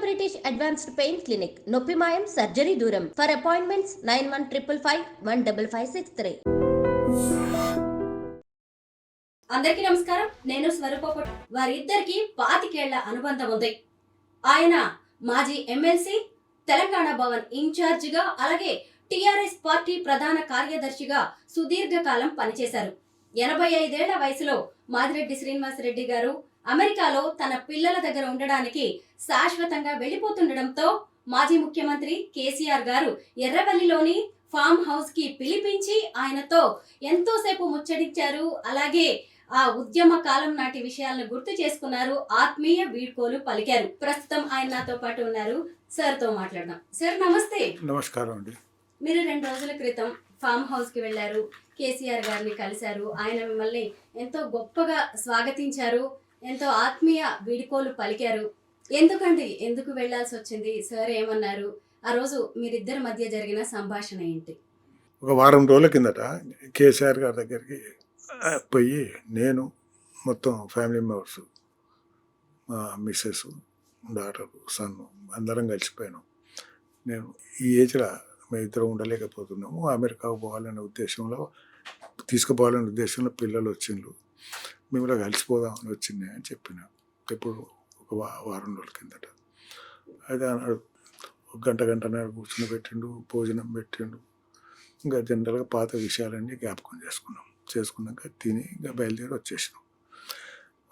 British advanced pain clinic, నొప్పి మాయం, surgery దూరం. For appointments 9155556563. అందరికీ నమస్కారం. నేను స్వరూప. వారిద్దరికి 25 ఏళ్ల అనుబంధం ఉంది. ఆయన మాజీ ఎమ్మెల్సీ, తెలంగాణ భవన్ ఇన్ఛార్జిగా, అలాగే టిఆర్ఎస్ పార్టీ ప్రధాన కార్యదర్శిగా సుదీర్ఘకాలం పనిచేశారు. 85 ఏళ్ల వయసులో మాదిరెడ్డి శ్రీనివాసరెడ్డి గారు అమెరికాలో తన పిల్లల దగ్గర ఉండడానికి శాశ్వతంగా వెళ్లిపోతుండటంతో మాజీ ముఖ్యమంత్రి కేసీఆర్ గారు ఎర్రవల్లిలోని ఫామ్ హౌస్ కి పిలిపించి ఆయనతో ఎంతోసేపు ముచ్చటించారు. అలాగే ఆ ఉద్యమ కాలం నాటి విషయాలను గుర్తు చేసుకున్నారు, ఆత్మీయ వీడ్కోలు పలికారు. ప్రస్తుతం ఆయన నాతో పాటు ఉన్నారు. సార్ తో మాట్లాడదాం. సార్ నమస్తే. నమస్కారం అండి. మీరు 2 రోజుల క్రితం ఫామ్ హౌస్ కి వెళ్లారు, కేసీఆర్ గారిని కలిశారు. ఆయన మిమ్మల్ని ఎంతో గొప్పగా స్వాగతించారు, ఎంతో ఆత్మీయ వీడ్కోలు పలికారు. ఎందుకు వెళ్లాల్సి వచ్చింది? సార్ ఏమన్నారు? ఆ రోజు మీరిద్దరి మధ్య జరిగిన సంభాషణ ఏంటి? ఒక వారం రోజుల కిందట కేసీఆర్ గారి దగ్గరికి పోయి నేను మొత్తం ఫ్యామిలీ మెంబర్స్, మా మిస్సెస్, డాటర్, సన్ అందరం కలిసిపోయాను. నేను ఈ ఏజ్లో మేము ఇద్దరం ఉండలేకపోతున్నాము, అమెరికాకు పోవాలనే ఉద్దేశంలో, తీసుకుపోవాలనే ఉద్దేశంలో పిల్లలు వచ్చిండ్రు, మేము ఇలా కలిసిపోదామని వచ్చింది అని చెప్పిన. ఇప్పుడు ఒక వారం రోజుల కిందట అయితే అన్నాడు, ఒక గంటన్నర కూర్చుని పెట్టిండు, భోజనం పెట్టిండు. ఇంకా జనరల్గా పాత విషయాలన్నీ జ్ఞాపకం చేసుకున్నాక తిని ఇంకా బయలుదేరి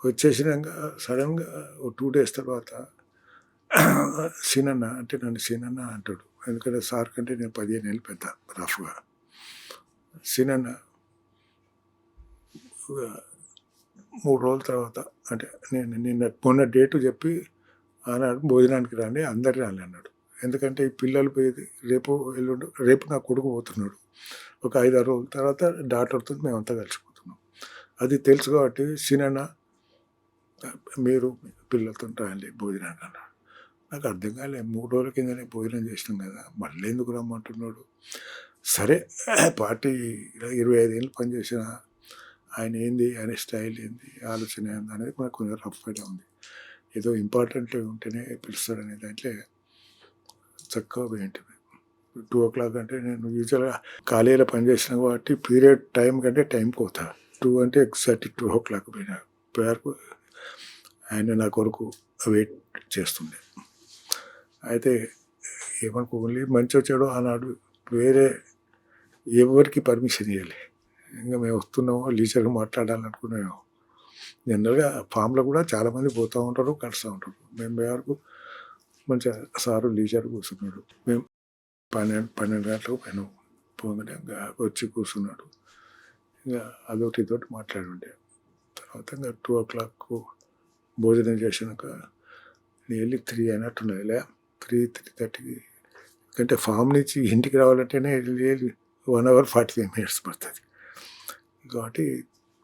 వచ్చేసినాక సడన్గా ఒక 2 days తర్వాత సీనన్న అంటే నన్ను సీనన్న అంటాడు. ఎందుకంటే సార్ కంటే నేను 15 ఏళ్ళు పెద్ద రఫ్గా. సీనన్న 3 రోజుల తర్వాత అంటే నేను మొన్న డేటు చెప్పి ఆనాడు భోజనానికి రండి, అందరు రాని అన్నాడు. ఎందుకంటే ఈ పిల్లలు పోయేది రేపు నా కొడుకు పోతున్నాడు. ఒక 5-6 రోజుల తర్వాత డాక్టర్తో మేమంతా కలిసిపోతున్నాం. అది తెలుసు కాబట్టి సీనన్న మీరు పిల్లలతో రాయండి భోజనానికి అన్నాడు. నాకు అర్థం కాలేదు, 3 రోజుల కిందనే భోజనం చేసినాం కదా, మళ్ళీ ఎందుకు రమ్మంటున్నాడు. సరే, పార్టీ 25 ఏళ్ళు పనిచేసిన ఆయన ఏంది, ఆయన స్టైల్ ఏంది, ఆలోచన ఏంది అనేది మనకు కొంచెం రఫ్గా ఉంది. ఏదో ఇంపార్టెంట్ ఉంటేనే పిలుస్తాడనే దాంట్లో చక్కగా ఏంటి 2 o'clock అంటే నేను యూజువల్గా ఖాళీలో పనిచేసిన కాబట్టి పీరియడ్ టైం కంటే టైం పోతా. 2 అంటే ఎగ్జాక్ట్ 2 o'clock పోయారు. ఆయన నా కొరకు వెయిట్ చేస్తుండే. అయితే ఏమనుకో, ఓన్లీ మంచి వచ్చాడో ఆనాడు వేరే ఎవరికి పర్మిషన్ ఇవ్వలే. ఇంకా మేము వస్తున్నామో లీజర్గా మాట్లాడాలనుకున్నామో. జనరల్గా ఫామ్లో కూడా చాలామంది పోతూ ఉంటారు, కలుస్తూ ఉంటారు. మేము వరకు మంచిగా సారు లీజర్ కూర్చున్నాడు. మేము 12 గంటలకు పైన పోగానే వచ్చి కూర్చున్నాడు. ఇంకా అదొకటి మాట్లాడుండే. తర్వాత ఇంకా 2 o'clock భోజనం చేసినాక నియర్లీ 3 అయినట్టున్నదిలే. 3:30 అంటే ఫామ్ నుంచి ఇంటికి రావాలంటేనే 1 hour 45 minutes పడుతుంది. కాబట్టి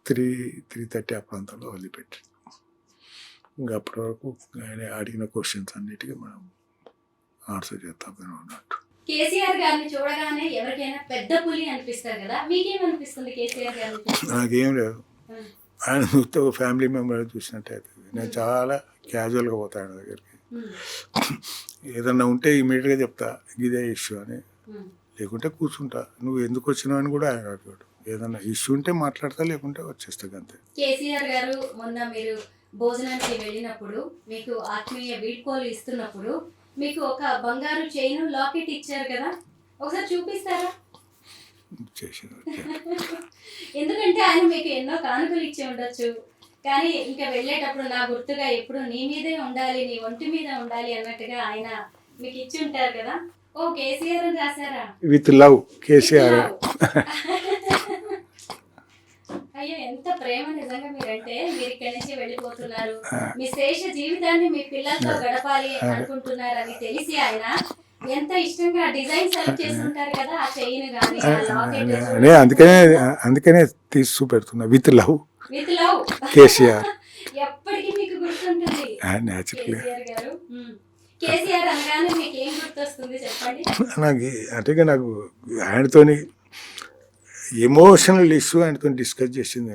3:30 ఆ ప్రాంతంలో వదిలిపెట్టి ఇంకా అప్పటి వరకు ఆయన అడిగిన క్వశ్చన్స్ అన్నిటికీ మనం ఆన్సర్ చేస్తాం అన్నట్టు. కేసీఆర్ గారిని చూడగానే ఎవరికైనా పెద్ద పులి అనిపిస్తారు కదా, మీకేమనిపిస్తుంది కేసీఆర్ గారిని? నాకేం లేదు, ఆయన చూస్తే ఒక ఫ్యామిలీ మెంబర్ చూసినట్టు అవుతుంది. నేను చాలా క్యాజువల్గా పోతాను ఆయన దగ్గరికి. ఏదన్నా ఉంటే ఇమీడియట్గా చెప్తా, ఇదే ఇష్యూ అని. లేకుంటే కూర్చుంటా. నువ్వు ఎందుకు వచ్చినావు అని కూడా ఆయన అడిగాడు. ఏదన్నా ఇష్యూ ఉంటే మాట్లాడతా, లేకుంటే వచ్చేస్తా అంతే. కేసీఆర్ గారు మొన్న మీరు భోజనానికి వెళ్ళినప్పుడు, మీకు ఆత్మీయ వీడ్కోలు ఇస్తున్నప్పుడు మీకు ఒక బంగారు చైన్, లాకెట్ ఇచ్చారు కదా, ఒకసారి చూపిస్తారా? ఎందుకంటే ఆయన మీకు ఎన్నో కానుకలు ఇచ్చి ఉండొచ్చు, కానీ ఇంకా వెళ్ళేటప్పుడు నా గుర్తుగా ఎప్పుడు నీ మీదే ఉండాలి, నీ ఒంటి మీద ఉండాలి అన్నట్టుగా ఆయన మీకు ఇచ్చి ఉంటారు కదా. ఓ కేసీఆర్ అని రాశారా? With love KCR. అయ్యో, ఎంత ప్రేమ నిజంగా మీరంటే. మీరు ఇక్కడి నుంచి వెళ్ళిపోతున్నారు, మీ శేష జీవితాన్ని మీ పిల్లలతో గడపాలి అనుకుంటున్నారని తెలిసి ఆయన ఎంత ఇష్టంగా డిజైన్ సెలెక్ట్ చేసి ఉంటారు కదా, ఆ చైన్ గానీ ఆ లాకెట్. అందుకనే తీసి పెడుతున్నా, విత్ లవ్ కేసీఆర్. ఎప్పటికీ మీకు గుర్తుంటుంది కేసీఆర్ గారు. కేసీఆర్ అనగానే మీకు ఏం గుర్తొస్తుంది చెప్పండి? నాకు ఆయనతోని ఎమోషనల్ ఇష్యూ ఆయనతో డిస్కస్ చేసింది.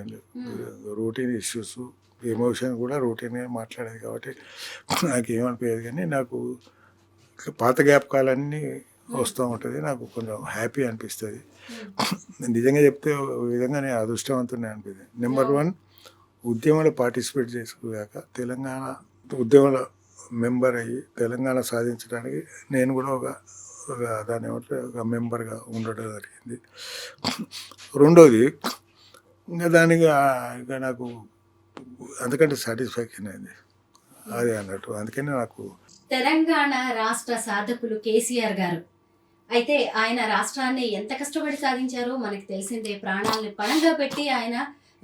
రొటీన్ ఇష్యూస్ ఎమోషన్ కూడా రొటీన్గా మాట్లాడేది కాబట్టి నాకు ఏమనిపించేది, కానీ నాకు పాత జ్ఞాపకాలన్నీ వస్తూ ఉంటుంది. నాకు కొంచెం హ్యాపీ అనిపిస్తుంది. నిజంగా చెప్తే ఒక విధంగా నేను అదృష్టవంతునే అనిపిస్తుంది. నెంబర్ 1 ఉద్యమంలో పార్టిసిపేట్ చేసుకోగాక తెలంగాణ ఉద్యమంలో మెంబర్ అయ్యి తెలంగాణ సాధించడానికి నేను కూడా ఒక దాని ఏమంటే ఒక మెంబర్గా ఉండడం జరిగింది. రెండోది ఇంకా దానికి ఇంకా నాకు అంతకంటే సాటిస్ఫాక్షన్ అయింది అది అన్నట్టు. అందుకని నాకు తెలంగాణ రాష్ట్ర సాధకులు కేసీఆర్ గారు అయితే ఆయన రాష్ట్రాన్ని ఎంత కష్టపడి సాధించారో మనకి తెలిసిందే. ప్రాణాలను పణంగా పెట్టి ఆయన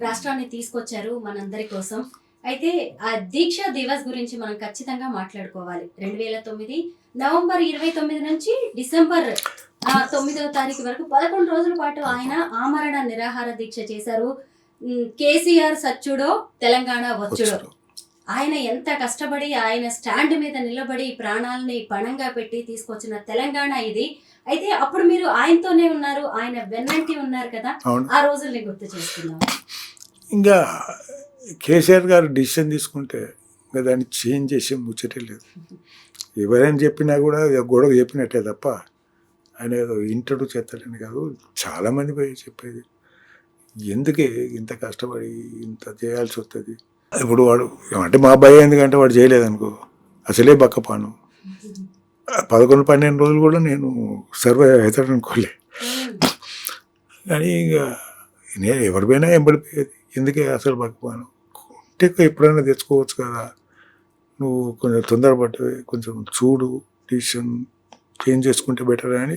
రాష్ట్రాన్ని తీసుకొచ్చారు మనందరి కోసం. అయితే ఆ దీక్ష దివస్ గురించి మనం ఖచ్చితంగా మాట్లాడుకోవాలి. 2009 నవంబర్ 29 నుంచి డిసెంబర్ 9వ తారీఖు వరకు 11 రోజుల పాటు ఆయన ఆమరణ నిరాహార దీక్ష చేశారు. కేసీఆర్ సచ్చుడో తెలంగాణ వచ్చుడో. ఆయన ఎంత కష్టపడి ఆయన స్టాండ్ మీద నిలబడి ప్రాణాలని పణంగా పెట్టి తీసుకొచ్చిన తెలంగాణ ఇది. అయితే అప్పుడు మీరు ఆయనతోనే ఉన్నారు, ఆయన వెన్నంటి ఉన్నారు కదా, ఆ రోజుల్ని గుర్తు చేసుకున్నాం. ఇంకా కేసీఆర్ గారు డిసిషన్ తీసుకుంటే ఇంకా దాన్ని చేంజ్ చేసే ముచ్చటే లేదు. ఎవరైనా చెప్పినా కూడా గొడవ చెప్పినట్టే తప్ప ఆయన ఏదో ఇంటడు చేస్తాడని కాదు. చాలామంది పోయి చెప్పేది ఎందుకే ఇంత కష్టపడి ఇంత చేయాల్సి వస్తుంది. ఇప్పుడు వాడు అంటే మా అబ్బాయి ఎందుకంటే వాడు చేయలేదనుకో అసలే బక్కపాను. 11-12 రోజులు కూడా నేను సర్వైవ్ అవుతాడు అనుకోలే. కానీ ఇక నేను ఎవరిపైనా ఎంబడిపోయేది ఎందుకే అసలు బక్కపాను. అంటే ఎప్పుడైనా తెచ్చుకోవచ్చు కదా, నువ్వు కొంచెం తొందరపడ్డవి, కొంచెం చూడు, డిసిషన్ చేంజ్ చేసుకుంటే బెటర్ అని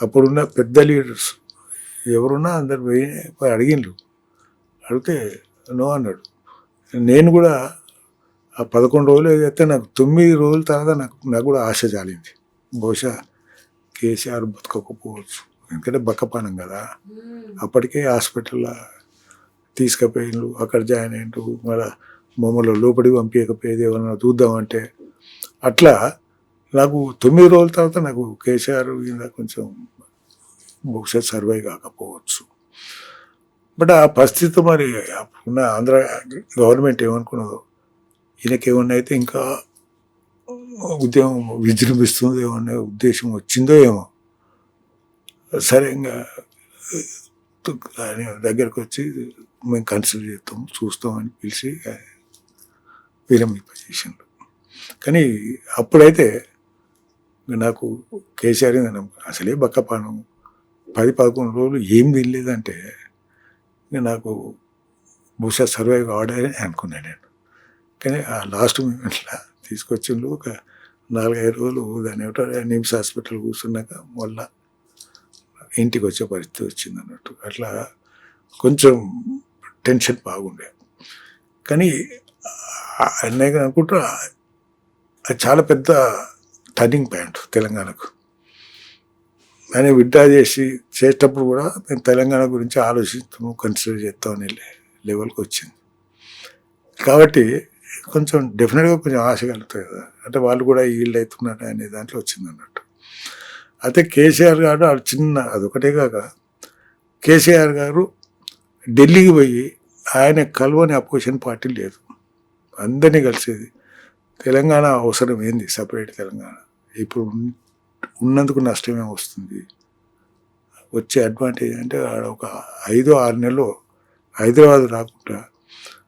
అప్పుడున్న పెద్ద లీడర్స్ ఎవరున్నా అందరు పోయి అడిగిండ్రు. అడిగితే నో అన్నాడు. నేను కూడా ఆ 11 రోజులు ఏదైతే నాకు 9 రోజుల తర్వాత నాకు కూడా ఆశ జాలింది. బహుశా కేసీఆర్ బతకకపోవచ్చు, ఎందుకంటే బక్కపానం కదా. అప్పటికే హాస్పిటల్లో తీసుకుపోయిండ్రు, అక్కడ జాయిన్ అయ్యిండ్రు, మళ్ళీ మమ్మల్ని లోపలికి పంపించకపోయేది ఏమన్నా చూద్దామంటే. అట్లా నాకు 9 రోజుల తర్వాత నాకు కేసీఆర్ కింద కొంచెం బహుశా సర్వైవ్ కాకపోవచ్చు. బట్ ఆ పరిస్థితి మరి ఉన్న ఆంధ్ర గవర్నమెంట్ ఏమనుకున్నదో, ఈయనకేమన్నా అయితే ఇంకా ఉద్యమం విజృంభిస్తుందో అనే ఉద్దేశం వచ్చిందో ఏమో. సరే ఇంకా ఆయన దగ్గరకు వచ్చి మేము కన్సిడర్ చేస్తాం చూస్తామని పిలిచి విరమింపజేసిండు. కానీ అప్పుడైతే నాకు కేసీఆర్ అసలే బక్కపానం 10-11 రోజులు ఏం తినలేదంటే నాకు బహుశా సర్వైవ్ కావడాలని అనుకున్నాను నేను. కానీ ఆ లాస్ట్ మూమెంట్లో తీసుకొచ్చిండు. ఒక 4-5 రోజులు దాన్ని ఏమిటో నిమ్స్ హాస్పిటల్ కూర్చున్నాక మళ్ళా ఇంటికి వచ్చే పరిస్థితి వచ్చింది అన్నట్టు. అట్లా కొంచెం టెన్షన్ బాగుండే. కానీ అన్నయ్య అనుకుంటా అది చాలా పెద్ద టర్నింగ్ పాయింట్ తెలంగాణకు. ఆయన విడ్డా చేసేటప్పుడు కూడా మేము తెలంగాణ గురించి ఆలోచిస్తాము, కన్సిడర్ చేస్తాం అనే లెవెల్కి వచ్చింది. కాబట్టి కొంచెం డెఫినెట్గా కొంచెం ఆశ కలుగుతుంది కదా, అంటే వాళ్ళు కూడా ఈల్డ్ అవుతున్నారు అనే దాంట్లో వచ్చింది అన్నట్టు. అయితే కేసీఆర్ గారు అదొకటే కాక కేసీఆర్ గారు ఢిల్లీకి పోయి ఆయన కలవని అపోజిషన్ పార్టీ లేదు, అందరినీ కలిసేది. తెలంగాణ అవసరం ఏంది, సపరేట్ తెలంగాణ. ఇప్పుడు ఉన్నందుకు నష్టమే వస్తుంది. వచ్చే అడ్వాంటేజ్ అంటే ఆడ ఒక 5-6 నెలలు హైదరాబాద్ రాకుండా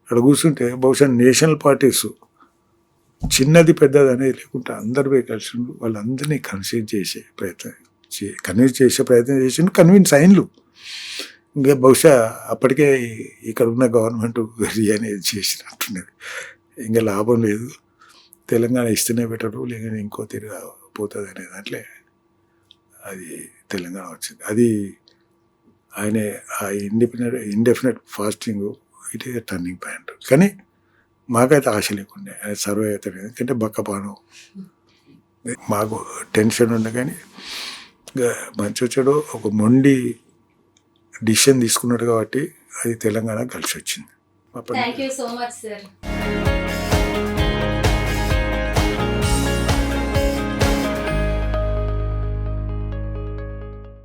అక్కడ కూర్చుంటే బహుశా నేషనల్ పార్టీస్ చిన్నది పెద్దది అనేది లేకుండా అందరు పోయి కలిసి వాళ్ళందరినీ కన్విన్స్ చేసే ప్రయత్నం చేసిండు. కన్విన్స్ అయిన్లు. ఇంకా బహుశా అప్పటికే ఇక్కడ ఉన్న గవర్నమెంట్ వెరీ అనేది చేసినట్టున్నది. ఇంకా లాభం లేదు, తెలంగాణ ఇస్తేనే బెటరు, లేకపోతే ఇంకో తిరిగి పోతుంది అనే దాంట్లో అది తెలంగాణ వచ్చింది. అది ఆయన ఆ indefinite fasting it is turning point. కానీ మాకైతే ఆశ లేకుండే ఆయన సర్వే అవుతాడు, ఎందుకంటే బక్కపాను మాకు టెన్షన్ ఉండే. కానీ మంచి వచ్చాడు, ఒక మొండి డిసిషన్ తీసుకున్నాడు కాబట్టి అది తెలంగాణ కలిసి వచ్చింది. Thank you so much sir.